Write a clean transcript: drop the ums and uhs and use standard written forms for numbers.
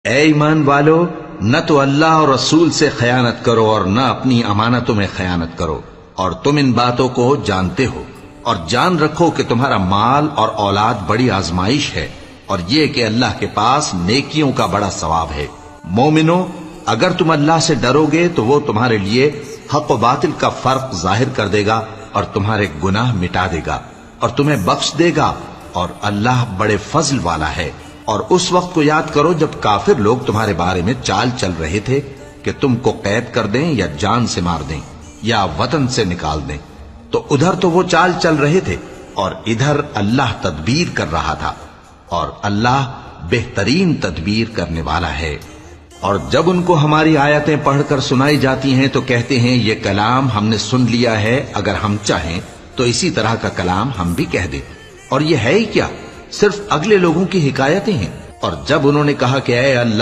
اے ایمان والو، نہ تو اللہ اور رسول سے خیانت کرو اور نہ اپنی امانتوں میں خیانت کرو، اور تم ان باتوں کو جانتے ہو، اور جان رکھو کہ تمہارا مال اور اولاد بڑی آزمائش ہے، اور یہ کہ اللہ کے پاس نیکیوں کا بڑا ثواب ہے۔ مومنو، اگر تم اللہ سے ڈرو گے تو وہ تمہارے لیے حق و باطل کا فرق ظاہر کر دے گا اور تمہارے گناہ مٹا دے گا اور تمہیں بخش دے گا، اور اللہ بڑے فضل والا ہے۔ اور اس وقت کو یاد کرو جب کافر لوگ تمہارے بارے میں چال چل رہے تھے کہ تم کو قید کر دیں یا جان سے مار دیں یا وطن سے نکال دیں، تو ادھر تو وہ چال چل رہے تھے اور ادھر اللہ تدبیر کر رہا تھا، اور اللہ بہترین تدبیر کرنے والا ہے۔ اور جب ان کو ہماری آیتیں پڑھ کر سنائی جاتی ہیں تو کہتے ہیں یہ کلام ہم نے سن لیا ہے، اگر ہم چاہیں تو اسی طرح کا کلام ہم بھی کہہ دیں، اور یہ ہے ہی کیا، صرف اگلے لوگوں کی حکایتیں ہیں۔ اور جب انہوں نے کہا کہ اے اللہ